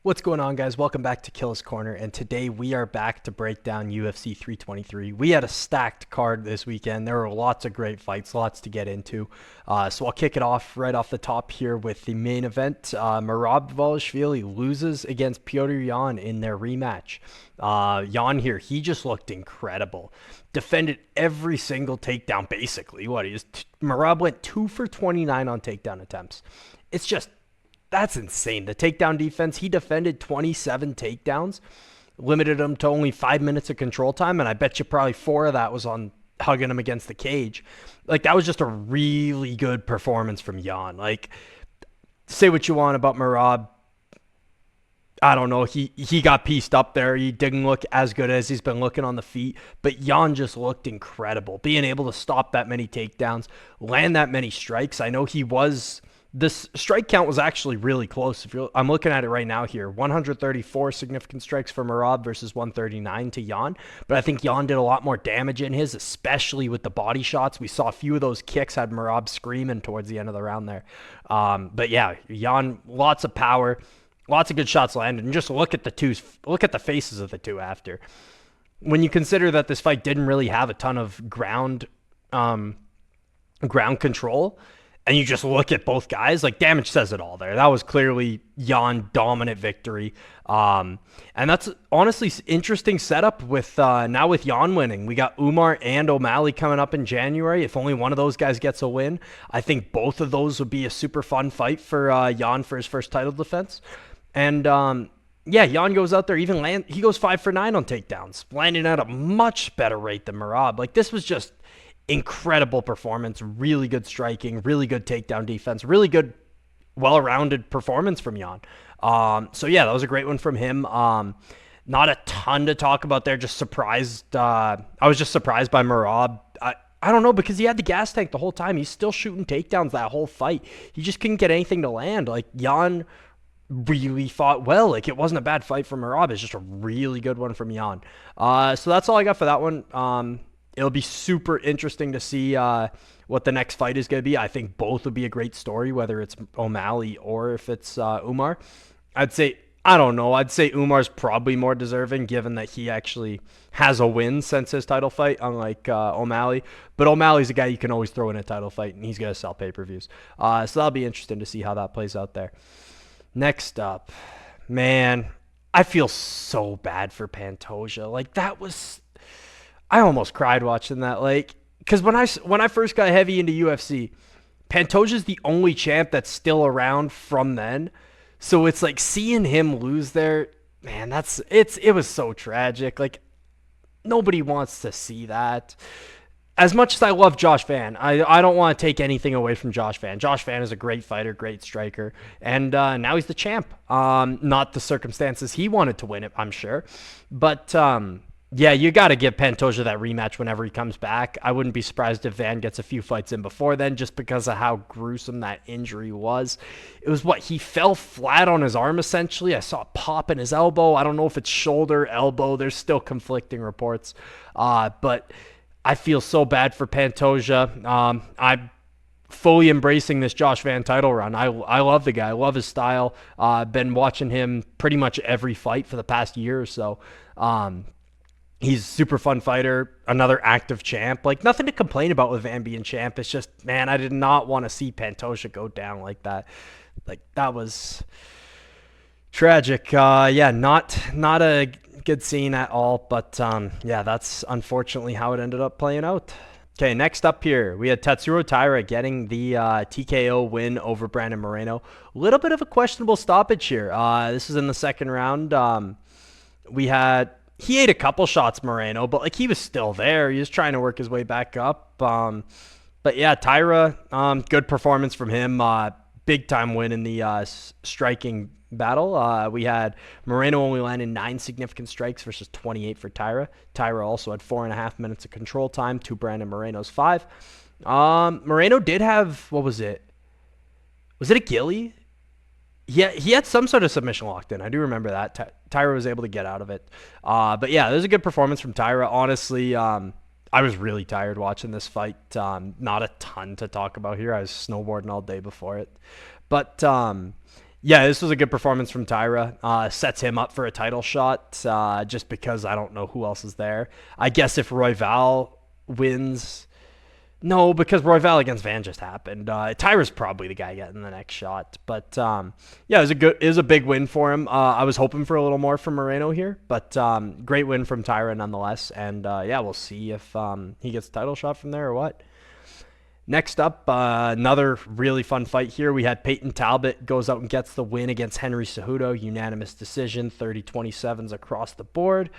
What's going on, guys? Welcome back to Killer's Corner, and today we are back to break down UFC 323. We had a stacked card this weekend. There were lots of great fights, lots to get into. So I'll kick it off right off the top here with the main event. Merab Dvalishvili loses against Petr Yan in their rematch. Yan here, he just looked incredible. Defended every single takedown, basically. Merab went 2 for 29 on takedown attempts. It's just that's insane. The takedown defense, he defended 27 takedowns, limited him to only 5 minutes of control time, and I bet you probably 4 of that was on hugging him against the cage. Like, that was just a really good performance from Yan. Like, say what you want about Merab. I don't know. He got pieced up there. He didn't look as good as he's been looking on the feet, but Yan just looked incredible. Being able to stop that many takedowns, land that many strikes. I know this strike count was actually really close. I'm looking at it right now here. 134 significant strikes for Merab versus 139 to Yan. But I think Yan did a lot more damage in his, especially with the body shots. We saw a few of those kicks had Merab screaming towards the end of the round there. But yeah, Yan, lots of power, lots of good shots landed. And just look at the faces of the two after. When you consider that this fight didn't really have a ton of ground control, and you just look at both guys, like, damage says it all there. That was clearly Yan dominant victory. And that's honestly interesting setup with now with Yan winning. We got Umar and O'Malley coming up in January. If only one of those guys gets a win, I think both of those would be a super fun fight for Yan for his first title defense. And yeah, Yan goes out there, he goes 5 for 9 on takedowns, landing at a much better rate than Merab. Like, this was just incredible performance, really good striking, really good takedown defense, really good, well-rounded performance from Yan. So yeah, that was a great one from him. Not a ton to talk about there. Just surprised. I was just surprised by Merab. I don't know, because he had the gas tank the whole time. He's still shooting takedowns that whole fight. He just couldn't get anything to land. Like, Yan really fought well. Like, it wasn't a bad fight from Merab. It's just a really good one from Yan. So that's all I got for that one. It'll be super interesting to see what the next fight is going to be. I think both would be a great story, whether it's O'Malley or if it's Umar. I'd say Umar's probably more deserving, given that he actually has a win since his title fight, unlike O'Malley. But O'Malley's a guy you can always throw in a title fight, and he's going to sell pay-per-views. So that'll be interesting to see how that plays out there. Next up, man, I feel so bad for Pantoja. Like, I almost cried watching that. Like, because when I first got heavy into UFC, Pantoja's the only champ that's still around from then. So it's like seeing him lose there, man, it was so tragic. Like, nobody wants to see that. As much as I love Josh Van, I don't want to take anything away from Josh Van. Josh Van is a great fighter, great striker, and now he's the champ. Not the circumstances he wanted to win it, I'm sure. But yeah, you got to give Pantoja that rematch whenever he comes back. I wouldn't be surprised if Van gets a few fights in before then, just because of how gruesome that injury was. It was he fell flat on his arm, essentially. I saw a pop in his elbow. I don't know if it's shoulder, elbow. There's still conflicting reports. But I feel so bad for Pantoja. I'm fully embracing this Josh Van title run. I love the guy. I love his style. I've been watching him pretty much every fight for the past year or so. He's a super fun fighter, another active champ. Like, nothing to complain about with Van being champ. It's just, man, I did not want to see Pantoja go down like that. Like, that was tragic. Yeah, not a good scene at all. But yeah, that's unfortunately how it ended up playing out. Okay, next up here, we had Tatsuro Taira getting the TKO win over Brandon Moreno. A little bit of a questionable stoppage here. This is in the second round. He ate a couple shots, Moreno, but like, he was still there. He was trying to work his way back up. But yeah, Taira, good performance from him. Big time win in the striking battle. We had Moreno only landing 9 significant strikes versus 28 for Taira. Taira also had 4.5 minutes of control time to Brandon Moreno's 5. Moreno did have, what was it? Was it a ghillie? Yeah, he had some sort of submission locked in. I do remember that. Taira was able to get out of it. But yeah, there's a good performance from Taira. Honestly, I was really tired watching this fight. Not a ton to talk about here. I was snowboarding all day before it. But Yeah, this was a good performance from Tyra. Sets him up for a title shot just because I don't know who else is there. I guess if Royval wins, no, because Royval against Van just happened. Tyra's probably the guy getting the next shot. But yeah, it was a big win for him. I was hoping for a little more from Moreno here, but great win from Tyra nonetheless. And yeah, we'll see if he gets a title shot from there or what. Next up, another really fun fight here. We had Peyton Talbot goes out and gets the win against Henry Cejudo. Unanimous decision, 30-27s across the board.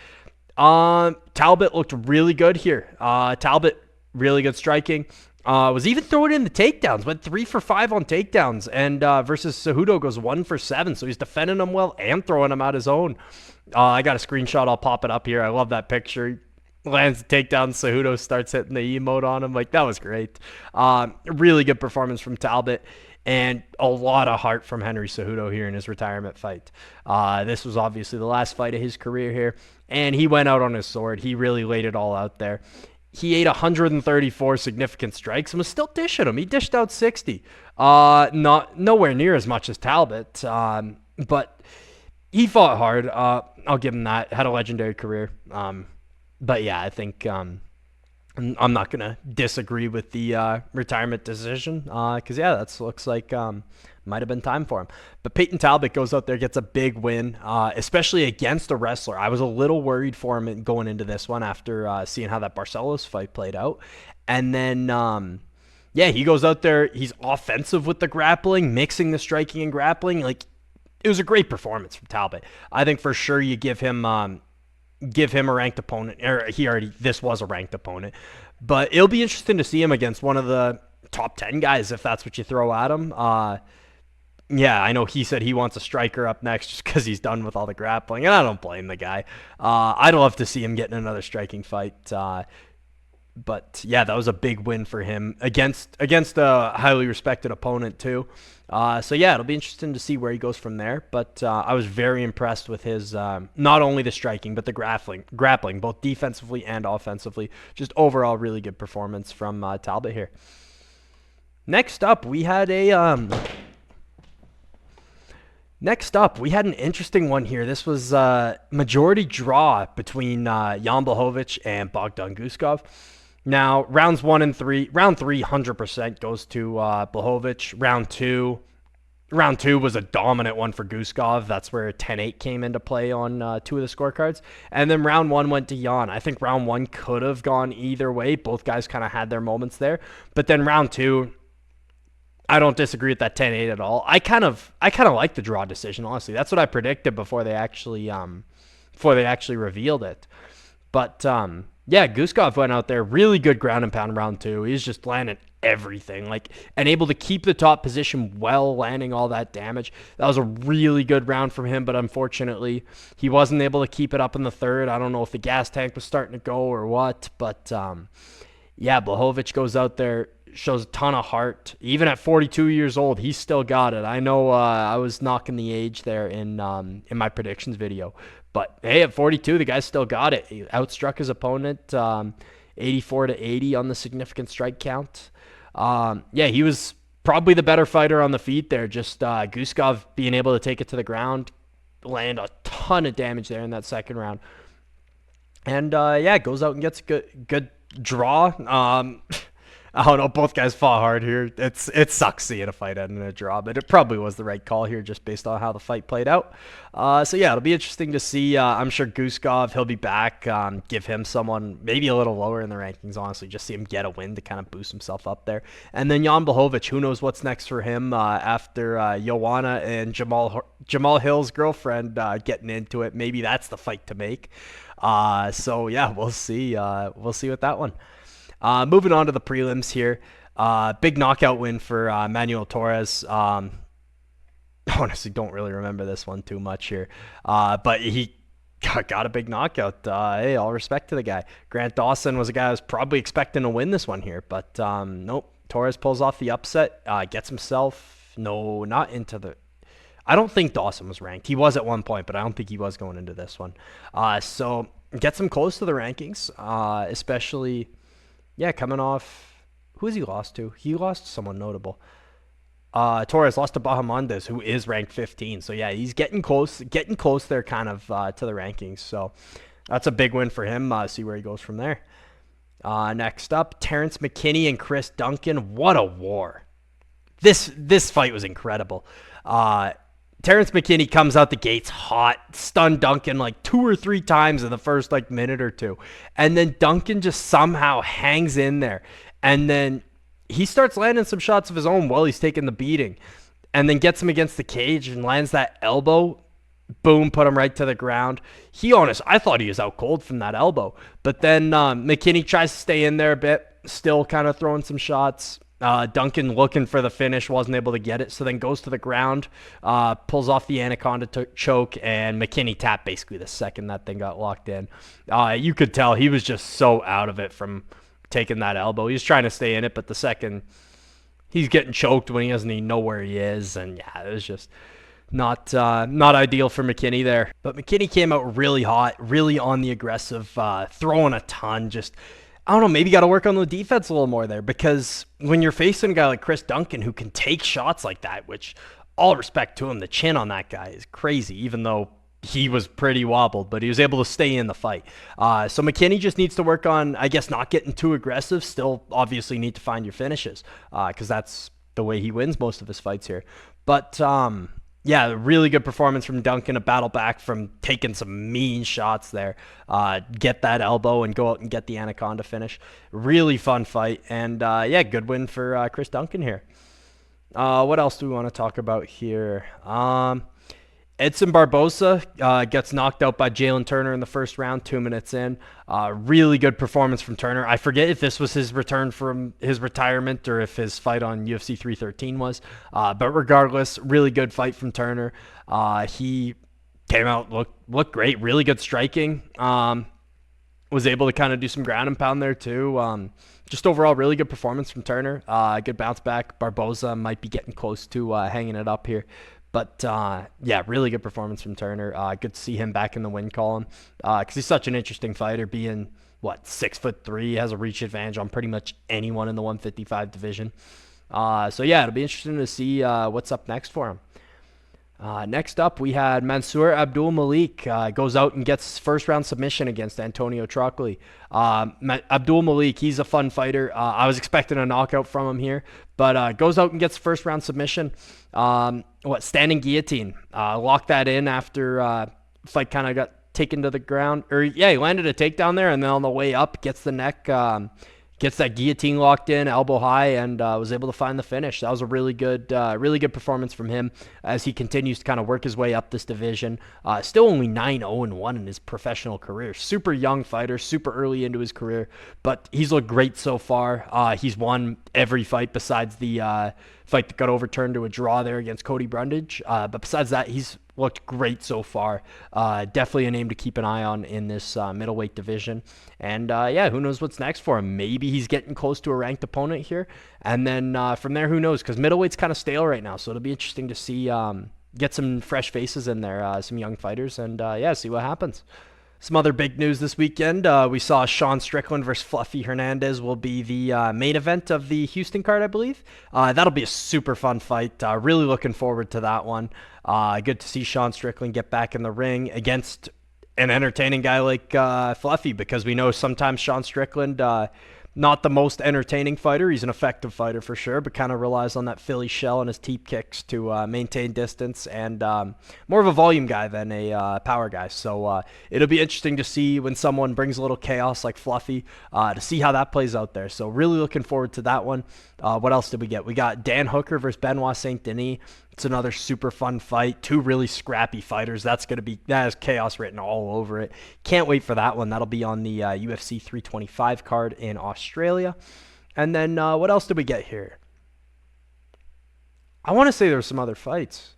Talbot looked really good here. Talbot, really good striking. Was even throwing in the takedowns. Went 3 for 5 on takedowns. And versus Cejudo goes 1 for 7. So he's defending them well and throwing them out his own. I got a screenshot. I'll pop it up here. I love that picture. Lands the takedown. Cejudo starts hitting the emote on him. Like, that was great. Really good performance from Talbot. And a lot of heart from Henry Cejudo here in his retirement fight. This was obviously the last fight of his career here. And he went out on his sword. He really laid it all out there. He ate 134 significant strikes and was still dishing them. He dished out 60. Nowhere near as much as Talbot. But he fought hard. I'll give him that. Had a legendary career. But yeah, I think I'm not going to disagree with the retirement decision because, yeah, that looks like might have been time for him. But Peyton Talbot goes out there, gets a big win, especially against a wrestler. I was a little worried for him going into this one after seeing how that Barcelos fight played out. And then, yeah, he goes out there. He's offensive with the grappling, mixing the striking and grappling. Like, it was a great performance from Talbot. I think for sure you give him a ranked opponent. Or this was a ranked opponent. But it'll be interesting to see him against one of the top 10 guys if that's what you throw at him. Yeah, I know he said he wants a striker up next just because he's done with all the grappling, and I don't blame the guy. I'd love to see him getting another striking fight. But yeah, that was a big win for him against a highly respected opponent too. So yeah, it'll be interesting to see where he goes from there. But I was very impressed with his not only the striking but the grappling, both defensively and offensively. Just overall, really good performance from Talbot here. Next up, we had an interesting one here. This was a majority draw between Jan Blachowicz and Bogdan Guskov. Now, round 3, 100% goes to Blachowicz. Round two was a dominant one for Guskov. That's where 10-8 came into play on 2 of the scorecards. And then round 1 went to Jan. I think round 1 could have gone either way. Both guys kind of had their moments there. But then round 2, I don't disagree with that 10-8 at all. I kind of like the draw decision, honestly. That's what I predicted before they actually revealed it. But yeah, Guskov went out there, really good ground and pound round 2. He's just landing everything, and able to keep the top position while landing all that damage. That was a really good round from him, but unfortunately, he wasn't able to keep it up in the third. I don't know if the gas tank was starting to go or what, but yeah, Blachowicz goes out there, shows a ton of heart. Even at 42 years old, he's still got it. I know I was knocking the age there in my predictions video, but hey, at 42, the guy still got it. He outstruck his opponent 84-80 on the significant strike count. Yeah, he was probably the better fighter on the feet there. Just Guskov being able to take it to the ground, land a ton of damage there in that second round. And yeah, goes out and gets a good draw. I don't know. Both guys fought hard here. It sucks seeing a fight end in a draw, but it probably was the right call here just based on how the fight played out. So yeah, it'll be interesting to see. I'm sure Guskov, he'll be back. Give him someone maybe a little lower in the rankings, honestly, just see him get a win to kind of boost himself up there. And then Jan Blachowicz, who knows what's next for him after Joanna and Jamal Hill's girlfriend getting into it. Maybe that's the fight to make. So yeah, we'll see. We'll see with that one. Moving on to the prelims here. Big knockout win for Manuel Torres. Honestly, don't really remember this one too much here. But he got a big knockout. Hey, all respect to the guy. Grant Dawson was a guy I was probably expecting to win this one here. But nope. Torres pulls off the upset. Gets himself, not into the... I don't think Dawson was ranked. He was at one point, but I don't think he was going into this one. So gets him close to the rankings, especially... Yeah, coming off... Who has he lost to? He lost to someone notable. Torres lost to Bahamondes, who is ranked 15. So yeah, he's getting close there kind of to the rankings. So that's a big win for him. See where he goes from there. Next up, Terrence McKinney and Chris Duncan. What a war. This fight was incredible. Terrence McKinney comes out the gates hot, stunned Duncan like 2 or 3 times in the first like minute or two. And then Duncan just somehow hangs in there. And then he starts landing some shots of his own while he's taking the beating. And then gets him against the cage and lands that elbow. Boom, put him right to the ground. I thought he was out cold from that elbow. But then McKinney tries to stay in there a bit, still kind of throwing some shots. Duncan looking for the finish, wasn't able to get it, so then goes to the ground, pulls off the anaconda choke, and McKinney tapped basically the second that thing got locked in. You could tell he was just so out of it from taking that elbow. He was trying to stay in it, but the second he's getting choked when he doesn't even know where he is, and yeah, it was just not ideal for McKinney there. But McKinney came out really hot, really on the aggressive, throwing a ton, just I don't know, maybe got to work on the defense a little more there, because when you're facing a guy like Chris Duncan who can take shots like that, which all respect to him, the chin on that guy is crazy, even though he was pretty wobbled, but he was able to stay in the fight. So McKinney just needs to work on, I guess, not getting too aggressive. Still obviously need to find your finishes, because that's the way he wins most of his fights here. But yeah, really good performance from Duncan, a battle back from taking some mean shots there. Get that elbow and go out and get the anaconda finish. Really fun fight. And yeah, good win for Chris Duncan here. What else do we want to talk about here? Edson Barboza gets knocked out by Jalen Turner in the first round, 2 minutes in. Really good performance from Turner. I forget if this was his return from his retirement or if his fight on UFC 313 was. But regardless, really good fight from Turner. He came out, looked great, really good striking. Was able to kind of do some ground and pound there too. Just overall, really good performance from Turner. Good bounce back. Barboza might be getting close to hanging it up here. But, yeah, really good performance from Turner. Good to see him back in the win column, because he's such an interesting fighter, being, 6'3", has a reach advantage on pretty much anyone in the 155 division. So, yeah, it'll be interesting to see what's up next for him. Next up, we had Mansour Abdul Malik goes out and gets his first round submission against Antonio Trocoli. Abdul Malik, he's a fun fighter. I was expecting a knockout from him here, but goes out and gets first round submission. Standing guillotine. Locked that in after fight kind of got taken to the ground. He landed a takedown there, and then on the way up, gets the neck, gets that guillotine locked in, elbow high, and was able to find the finish. That was a really good performance from him as he continues to kind of work his way up this division. Still only 9-0-1 in his professional career. Super young fighter, super early into his career, but he's looked great so far. He's won every fight besides the fight that got overturned to a draw there against Cody Brundage. But besides that, he's looked great so far. Definitely a name to keep an eye on in this middleweight division. And yeah, who knows what's next for him? Maybe he's getting close to a ranked opponent here. And then from there, who knows? Because middleweight's kind of stale right now. So it'll be interesting to see, get some fresh faces in there, some young fighters, and yeah, see what happens. Some other big news this weekend. We saw Sean Strickland versus Fluffy Hernandez will be the main event of the Houston card, I believe. That'll be a super fun fight. Really looking forward to that one. Good to see Sean Strickland get back in the ring against an entertaining guy like Fluffy, because we know sometimes Sean Strickland, not the most entertaining fighter. He's an effective fighter for sure, but kind of relies on that Philly shell and his teep kicks to maintain distance, and more of a volume guy than a power guy. So it'll be interesting to see when someone brings a little chaos like Fluffy, to see how that plays out there. So really looking forward to that one. What else did we get? We got Dan Hooker versus Benoit Saint Denis. It's another super fun fight. Two really scrappy fighters. That has chaos written all over it. Can't wait for that one. That'll be on the UFC 325 card in Australia. And then what else did we get here? I want to say there were some other fights.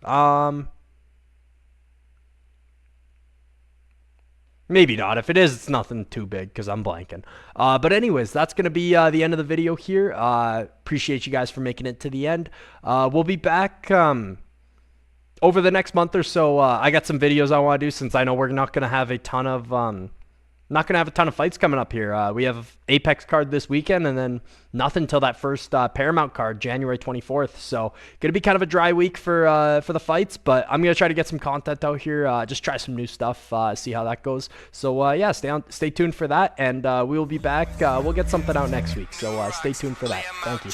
Maybe not. If it is, it's nothing too big because I'm blanking. But anyways, that's going to be the end of the video here. Appreciate you guys for making it to the end. We'll be back over the next month or so. I got some videos I want to do, since I know we're not going to have a ton of not going to have a ton of fights coming up here. We have Apex card this weekend, and then nothing till that first Paramount card, January 24th. So going to be kind of a dry week for the fights, but I'm going to try to get some content out here, just try some new stuff, see how that goes. So yeah, stay tuned for that, and we will be back. We'll get something out next week, so stay tuned for that. Thank you.